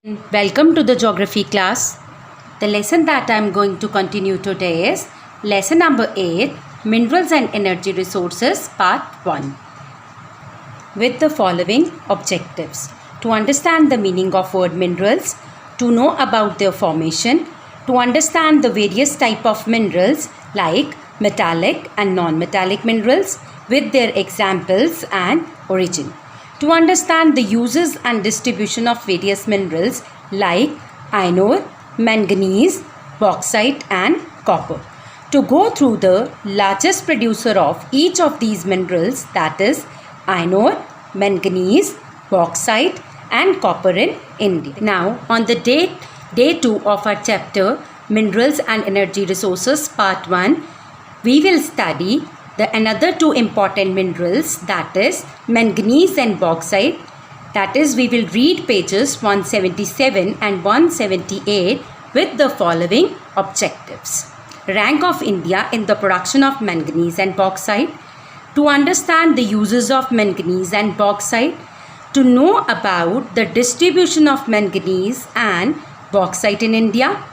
Welcome to the geography class. The lesson that I am going to continue today is lesson number 8, Minerals and Energy Resources, part 1, with the following objectives: to understand the meaning of word minerals, to know about their formation, to understand the various type of minerals like metallic and non-metallic minerals with their examples and origin, to understand the uses and distribution of various minerals like iron ore, manganese, bauxite and copper, to go through the largest producer of each of these minerals, that is iron ore, manganese, bauxite and copper in India. Now on the day 2 of our chapter Minerals and Energy Resources part 1, we will study the another two important minerals, that is manganese and bauxite. That is, we will read pages 177 and 178 with the following objectives: rank of India in the production of manganese and bauxite, to understand the uses of manganese and bauxite, to know about the distribution of manganese and bauxite in India,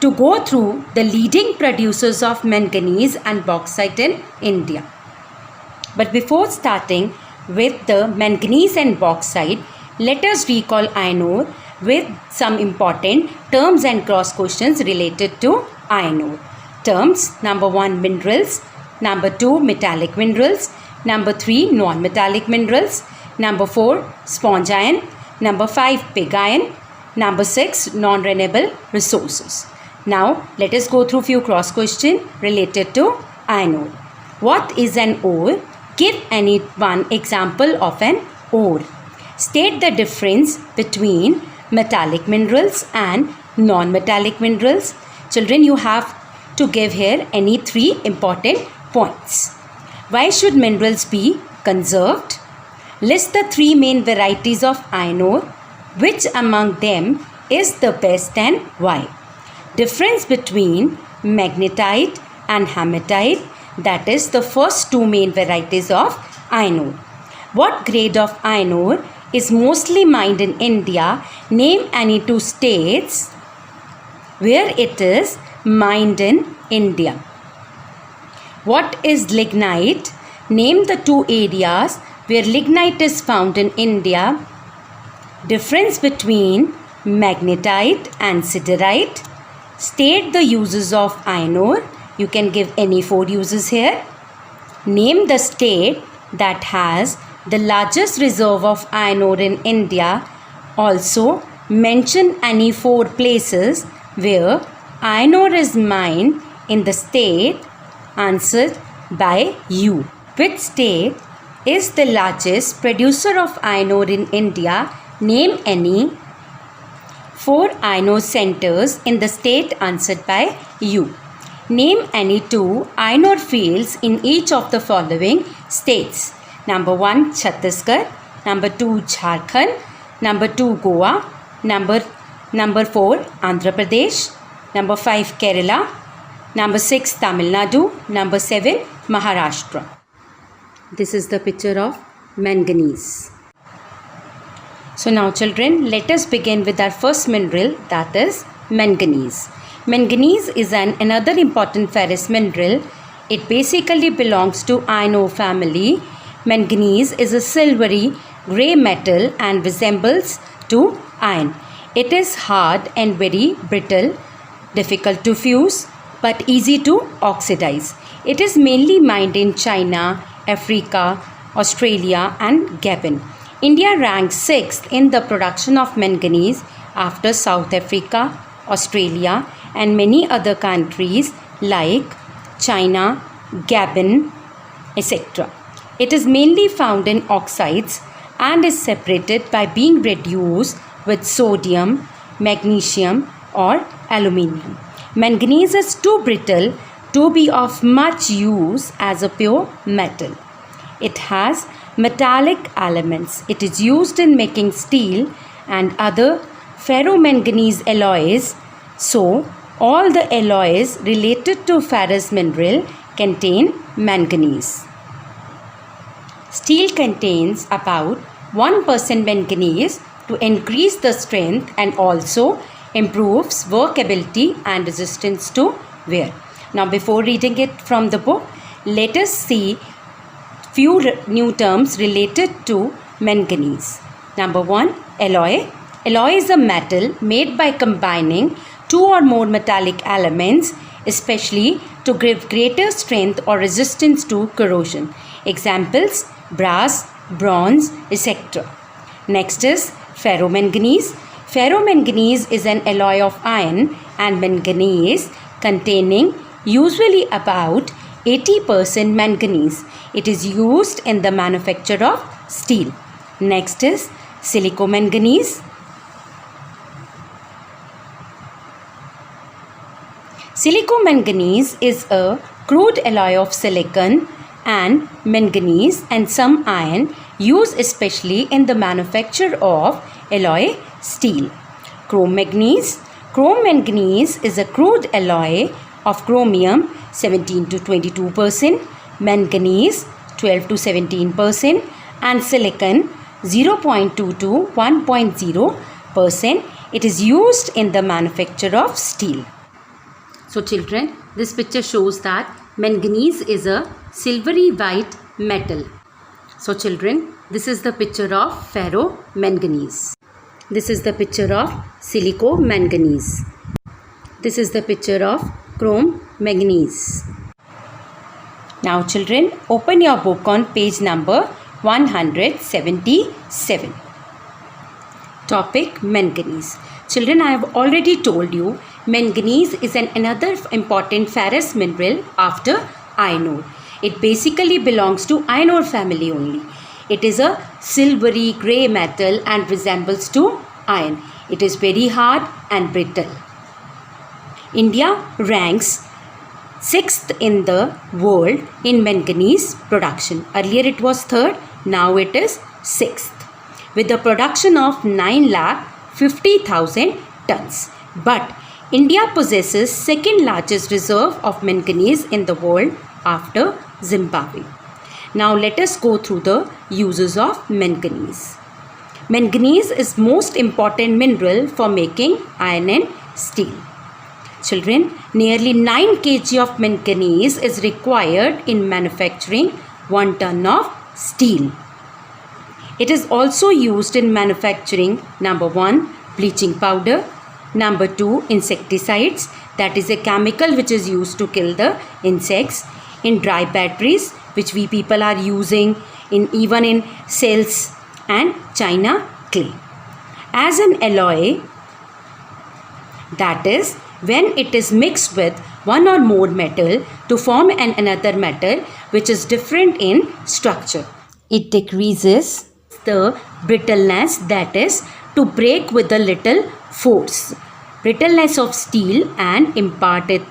to go through the leading producers of manganese and bauxite in India. But before starting with the manganese and bauxite, let us recall iron ore with some important terms and cross questions related to iron ore. Terms: number 1, minerals; number 2, metallic minerals; number 3, non-metallic minerals; number 4, sponge iron; number 5, pig iron; number 6, non-renewable resources. Now let us go through few cross questions related to iron ore. What is an ore? Give any one example of an ore. State the difference between metallic minerals and non-metallic minerals. Children, you have to give here any 3 important points. Why should minerals be conserved? List the 3 main varieties of iron ore. Which among them is the best and why? Difference between magnetite and hematite, that is the first 2 main varieties of iron ore. What grade of iron ore is mostly mined in India? Name any 2 states where it is mined in India. What is lignite? Name the 2 areas where lignite is found in India. Difference between magnetite and siderite. State the uses of iron ore. You can give any 4 uses here. Name the state that has the largest reserve of iron ore in India. Also mention any 4 places where iron ore is mined in the state answered by you. Which state is the largest producer of iron ore in India? Name any 4 iron ore centers in the state answered by you. Name any 2 iron ore fields in each of the following states. Number 1, Chhattisgarh; number 2, Jharkhand; number 2, Goa; number 4, Andhra Pradesh; number 5, Kerala; number 6, Tamil Nadu; number 7, Maharashtra. This is the picture of manganese. So now children, let us begin with our first mineral, that is manganese. Manganese is another important ferrous mineral. It basically belongs to iron ore family. Manganese is a silvery grey metal and resembles to iron. It is hard and very brittle, difficult to fuse but easy to oxidize. It is mainly mined in China, Africa, Australia and Gabon. India ranks 6th in the production of manganese after South Africa, Australia and many other countries like China, Gabon, etc. It is mainly found in oxides and is separated by being reduced with sodium, magnesium or aluminium. Manganese is too brittle to be of much use as a pure metal. It has metallic elements. It is used in making steel and other ferromanganese alloys. So, all the alloys related to ferrous mineral contain manganese. Steel contains about 1% manganese to increase the strength and also improves workability and resistance to wear. Now before reading it from the book, let us see few new terms related to manganese. Number 1, alloy. Alloy is a metal made by combining two or more metallic elements, especially to give greater strength or resistance to corrosion. Examples: brass, bronze, etc. Next is ferromanganese. Ferromanganese is an alloy of iron and manganese containing usually about 80% manganese. It is used in the manufacture of steel. Next is silicomanganese. Silicomanganese is a crude alloy of silicon and manganese and some iron used especially in the manufacture of alloy steel. Chrome manganese. Chrome manganese is a crude alloy of chromium 17 to 22%, manganese 12 to 17% and silicon 0.2 to 1.0%. It is used in the manufacture of steel. So children, this picture shows that manganese is a silvery white metal. So children, this is the picture of ferromanganese. This is the picture of silicomanganese. This is the picture of chrome manganese. Now children, open your book on page number 177. Topic: manganese. Children, I have already told you manganese is another important ferrous mineral after iron ore. It basically belongs to iron ore family only. It is a silvery grey metal and resembles to iron. It is very hard and brittle. India ranks 6th in the world in manganese production. Earlier it was 3rd, now it is 6th, with a production of 9,50,000 tons. But India possesses second largest reserve of manganese in the world after Zimbabwe. Now let us go through the uses of manganese. Manganese is most important mineral for making iron and steel. Children, nearly 9 kg of manganese is required in manufacturing 1 ton of steel. It is also used in manufacturing number 1, bleaching powder, number 2, insecticides, that is a chemical which is used to kill the insects, in dry batteries which we people are using even in cells, and china clay. As an alloy, that is when it is mixed with one or more metal to form another metal which is different in structure. It decreases the brittleness, that is to break with a little force, brittleness of steel, and imparted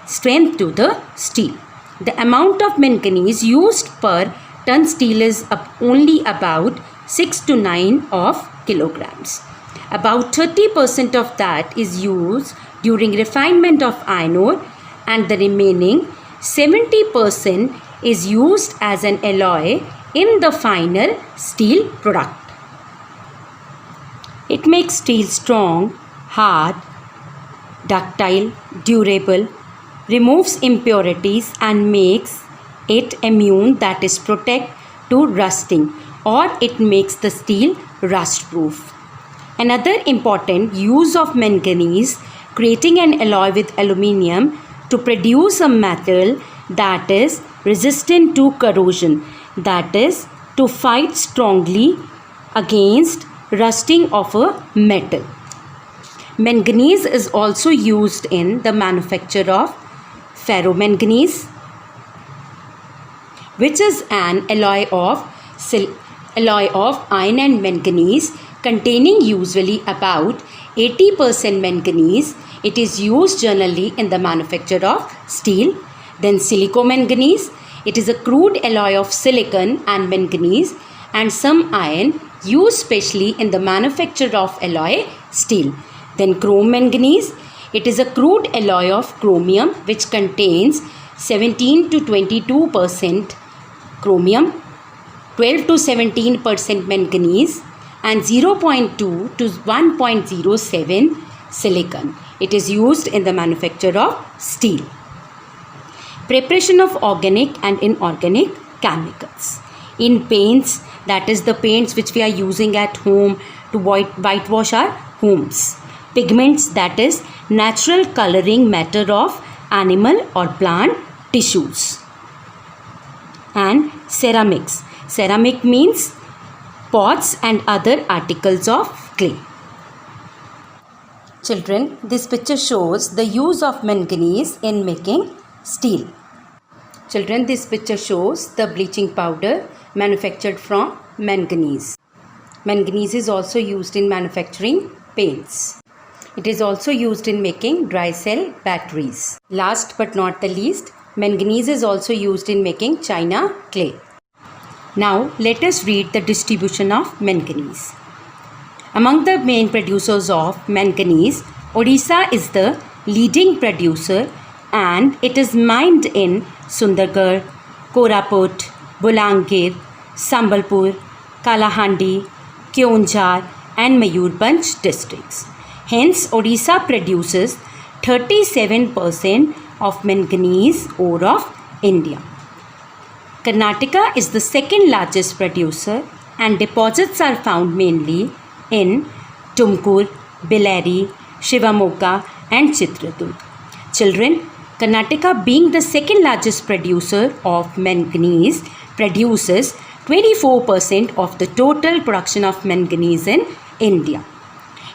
strength to the steel. The amount of manganese used per ton steel is only about 6 to 9 of kilograms. About 30% of that is used during refinement of iron ore, and the remaining 70% is used as an alloy in the final steel product. It makes steel strong, hard, ductile, durable, removes impurities and makes it immune, that is protect to rusting, or it makes the steel rust proof. Another important use of manganese, creating an alloy with aluminium to produce a metal that is resistant to corrosion, that is to fight strongly against rusting of a metal. Manganese is also used in the manufacture of ferromanganese, which is an alloy of iron and manganese containing usually about 80% manganese. It is used generally in the manufacture of steel. Then silicomanganese, it is a crude alloy of silicon and manganese and some iron used specially in the manufacture of alloy steel. Then chrome manganese, it is a crude alloy of chromium which contains 17 to 22% chromium, 12 to 17% manganese, and 0.2 to 1.07 silicon. It is used in the manufacture of steel. Preparation of organic and inorganic chemicals. In paints, that is the paints which we are using at home to whitewash our homes. Pigments, that is natural coloring matter of animal or plant tissues. And ceramics. Ceramic means pots and other articles of clay. Children, this picture shows the use of manganese in making steel. Children, this picture shows the bleaching powder manufactured from manganese. Manganese is also used in manufacturing paints. It is also used in making dry cell batteries. Last but not the least, manganese is also used in making china clay. Now let us read the distribution of manganese. Among the main producers of manganese, Odisha is the leading producer and it is mined in Sundargarh, Koraput, Bolangir, Sambalpur, Kalahandi, Keonjhar and Mayurbhanj districts. Hence, Odisha produces 37% of manganese ore of India. Karnataka is the second largest producer and deposits are found mainly in Tumkur, Bellary, Shivamogga and Chitradurg. Children, Karnataka being the second largest producer of manganese produces 24% of the total production of manganese in India.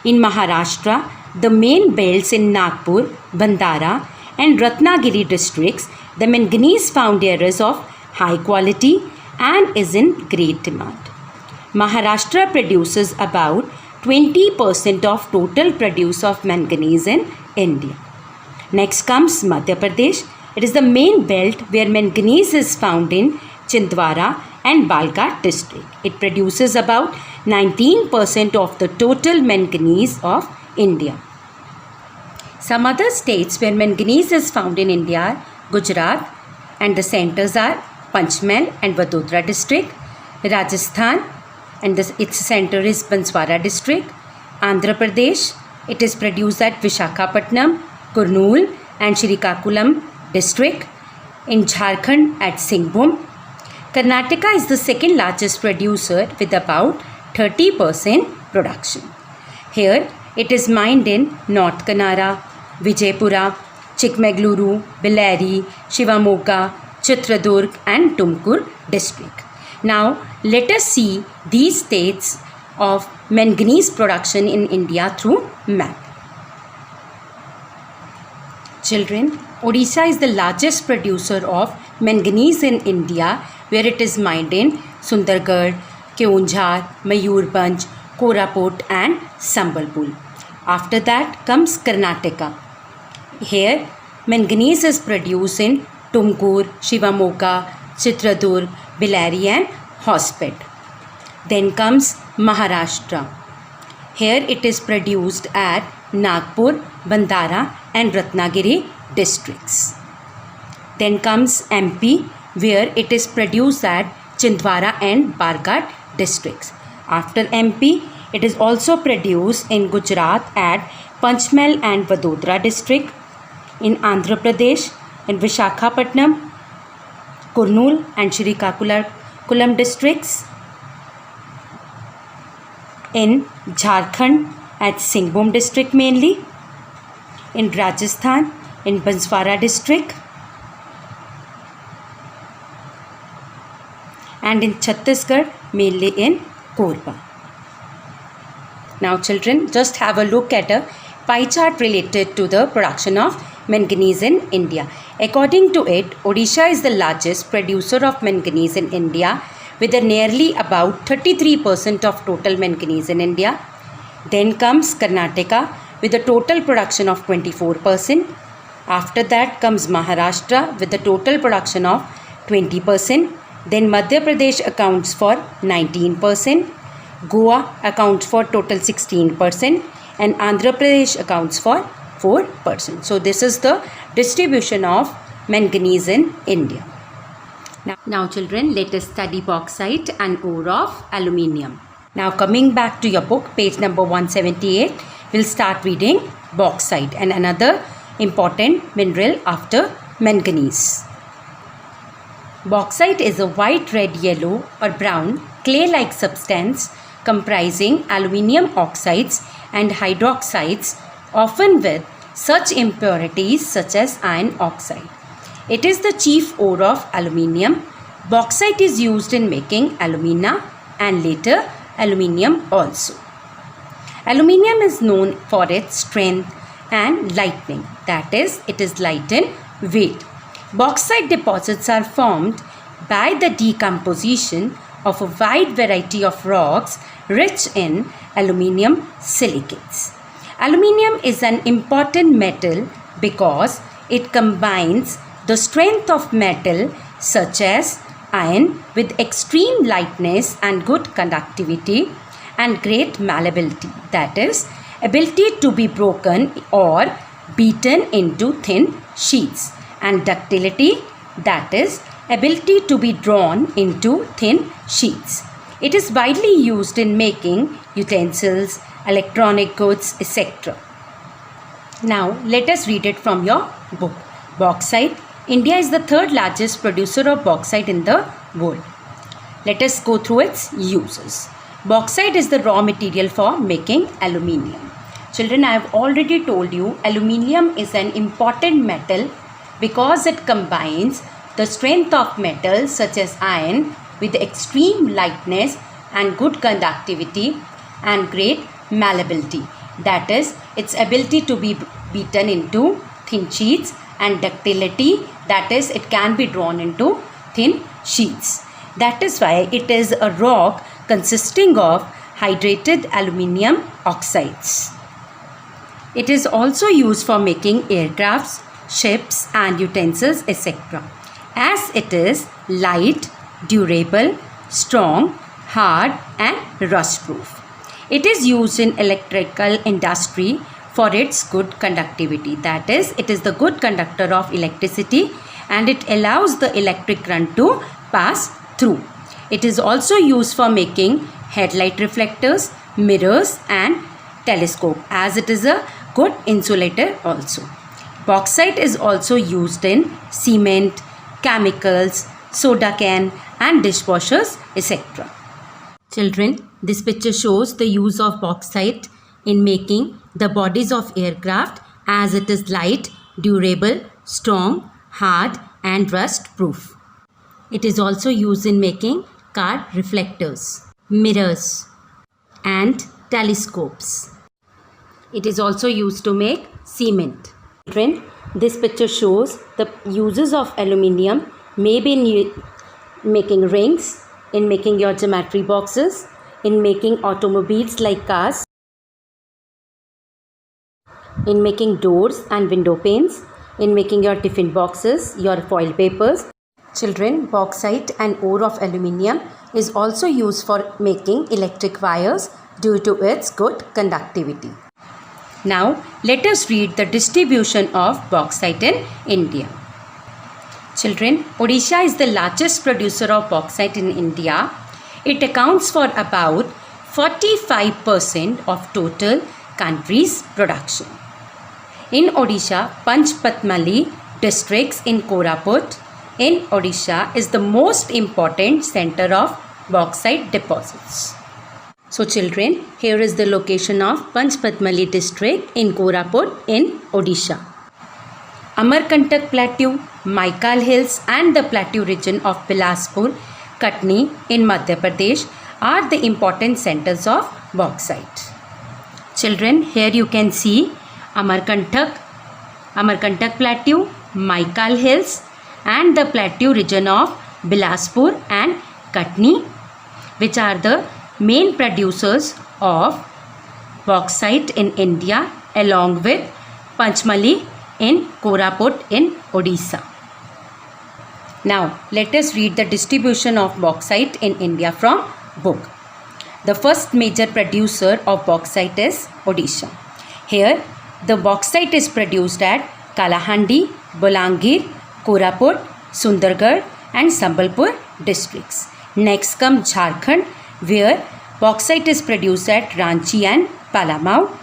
In Maharashtra, the main belts in Nagpur, Bandara and Ratnagiri districts, the manganese found here is of high quality and is in great demand. Maharashtra produces about 20% of total produce of manganese in India. Next comes Madhya Pradesh. It is the main belt where manganese is found in Chhindwara and Balghat district. It produces about 19% of the total manganese of India. Some other states where manganese is found in India are Gujarat and the centers are Panchmahal and Vadodara district, Rajasthan and its center is Banswara district, Andhra Pradesh, it is produced at Vishakhapatnam, Kurnool and Srikakulam district, in Jharkhand at Singhbhum. Karnataka is the second largest producer with about 30% production. Here it is mined in North Kanara, Vijaypura, Chikmagaluru, Bellary, Shivamogga, Chitradurg and Tumkur district. Now let us see these states of manganese production in India through map. Children, Odisha is the largest producer of manganese in India where it is mined in Sundargarh, Keonjhar, Mayurbhanj, Koraput and Sambalpur. After that comes Karnataka. Here manganese is produced in Tumkur, Shivamogga, Chitradurg, Bellary and Hospet. Then comes Maharashtra. Here it is produced at Nagpur, Bandara and Ratnagiri districts. Then comes MP where it is produced at Chhindwara and Balghat districts. After MP, it is also produced in Gujarat at Panchmahal and Vadodara district, in Andhra Pradesh, in Vishakhapatnam, Kurnool and Srikakulam districts, in Jharkhand at Singhbhum district mainly, in Rajasthan, in Banswara district, and in Chhattisgarh mainly in Korba. Now children, just have a look at a pie chart related to the production of manganese in India. According to it, Odisha is the largest producer of manganese in India with a nearly about 33% of total manganese in India. Then comes Karnataka with a total production of 24%. After that comes Maharashtra with a total production of 20%. Then Madhya Pradesh accounts for 19%. Goa accounts for total 16% and Andhra Pradesh accounts for 4%. So this is the distribution of manganese in India. Now children, let us study bauxite and ore of aluminium. Now coming back to your book, page number 178, we'll start reading bauxite and another important mineral after manganese. Bauxite is a white, red, yellow or brown clay-like substance comprising aluminium oxides and hydroxides, often with such impurities such as iron oxide. It is the chief ore of aluminium. Bauxite is used in making alumina and later aluminium also. Aluminium is known for its strength and lightning, that is, it is light in weight. Bauxite deposits are formed by the decomposition of a wide variety of rocks rich in aluminium silicates. Aluminium is an important metal because it combines the strength of metal such as iron with extreme lightness and good conductivity and great malleability, that is, ability to be broken or beaten into thin sheets, and ductility, that is, ability to be drawn into thin sheets. It is widely used in making utensils, electronic goods, etc. Now let us read it from your book. Bauxite. India is the third largest producer of bauxite in the world. Let us go through its uses. Bauxite is the raw material for making aluminium. Children, I have already told you aluminium is an important metal because it combines the strength of metals such as iron with extreme lightness and good conductivity and great malleability, that is, its ability to be beaten into thin sheets, and ductility, that is, it can be drawn into thin sheets. That is why it is a rock consisting of hydrated aluminium oxides. It is also used for making aircrafts, ships and utensils, etc. As it is light, durable, strong, hard and rust proof. It is used in electrical industry for its good conductivity, that is, it is the good conductor of electricity and it allows the electric current to pass through. It is also used for making headlight reflectors, mirrors and telescope, as it is a good insulator also. Bauxite is also used in cement, chemicals, soda can and dishwashers, etc. Children, this picture shows the use of bauxite in making the bodies of aircraft, as it is light, durable, strong, hard and rust proof. It is also used in making car reflectors, mirrors and telescopes. It is also used to make cement. Children, this picture shows the uses of aluminium, maybe in making rings, in making your geometry boxes, in making automobiles like cars, in making doors and window panes, in making your tiffin boxes, your foil papers. Children, bauxite, an ore of aluminium, is also used for making electric wires due to its good conductivity. Now, let us read the distribution of bauxite in India. Children, Odisha is the largest producer of bauxite in India. It accounts for about 45% of total country's production. In Odisha, Panchpatmali districts in Koraput in Odisha is the most important center of bauxite deposits. So children, here is the location of Panchpatmali district in Koraput in Odisha. Amarkantak Plateau, Maikal Hills and the plateau region of Bilaspur, Katni in Madhya Pradesh are the important centers of bauxite. Children, here you can see Amarkantak Plateau, Maikal Hills and the plateau region of Bilaspur and Katni, which are the main producers of bauxite in India, along with Panchmali in Koraput in Odisha. Now, let us read the distribution of bauxite in India from book. The first major producer of bauxite is Odisha. Here, the bauxite is produced at Kalahandi, Bolangir, Koraput, Sundargarh and Sambalpur districts. Next comes Jharkhand, where bauxite is produced at Ranchi and Palamau.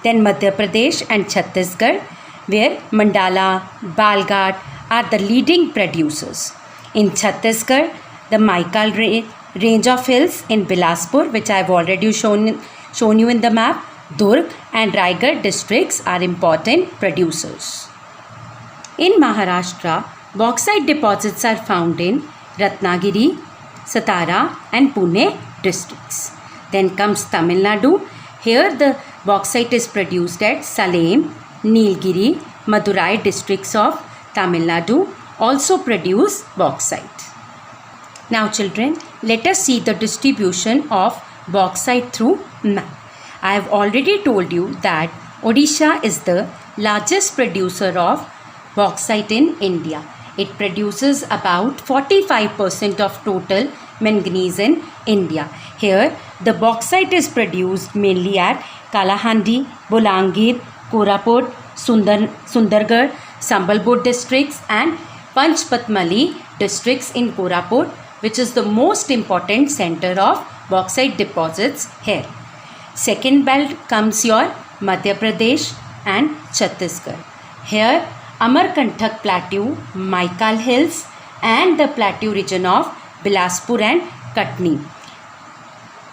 Then Madhya Pradesh and Chhattisgarh, where Mandala, Balghat are the leading producers. In Chhattisgarh, the Maikal range of hills in Bilaspur, which I have already shown you in the map, Durg and Raigad districts are important producers. In Maharashtra, bauxite deposits are found in Ratnagiri, Satara and Pune districts. Then comes Tamil Nadu. Here the bauxite is produced at Salem, Nilgiri, Madurai districts of Tamil Nadu also produce bauxite. Now children, let us see the distribution of bauxite through map. I have already told you that Odisha is the largest producer of bauxite in India. It produces about 45% of total manganese in India. Here, the bauxite is produced mainly at Kalahandi, Bolangir, Koraput, Sundargarh, Sambalpur districts and Panchpatmali districts in Koraput, which is the most important center of bauxite deposits here. Second belt comes your Madhya Pradesh and Chhattisgarh. Here, Amarkantak Plateau, Maikal Hills and the plateau region of Bilaspur and Katni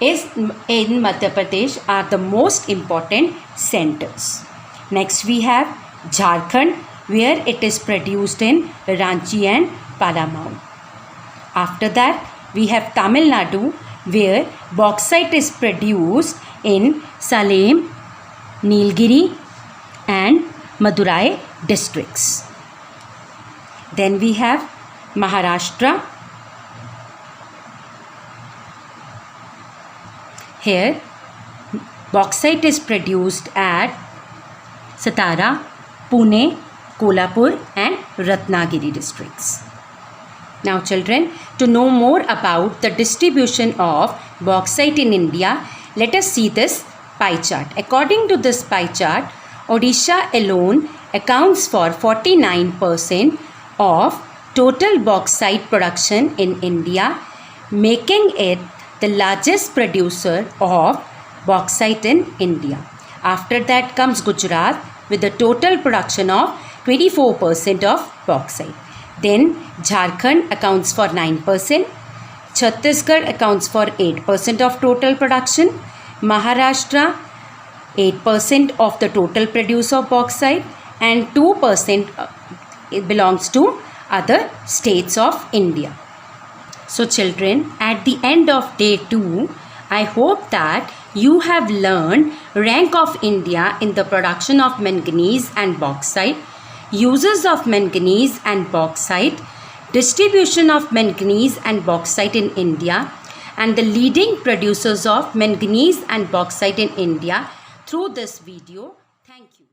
is in Madhya Pradesh are the most important centers. Next we have Jharkhand, where it is produced in Ranchi and Palamau. After that we have Tamil Nadu, where bauxite is produced in Salem, Nilgiri and Madurai districts. Then we have Maharashtra. Here bauxite is produced at Satara, Pune, Kolhapur and Ratnagiri districts. Now children, to know more about the distribution of bauxite in India, let us see this pie chart. According to this pie chart, Odisha alone accounts for 49% of total bauxite production in India, making it the largest producer of bauxite in India. After that comes Gujarat with a total production of 24% of bauxite. Then Jharkhand accounts for 9%, Chhattisgarh accounts for 8% of total production, Maharashtra 8% of the total produce of bauxite and 2% it belongs to other states of India. So children, at the end of day 2, I hope that you have learned rank of India in the production of manganese and bauxite, uses of manganese and bauxite, distribution of manganese and bauxite in India, and the leading producers of manganese and bauxite in India through this video. Thank you.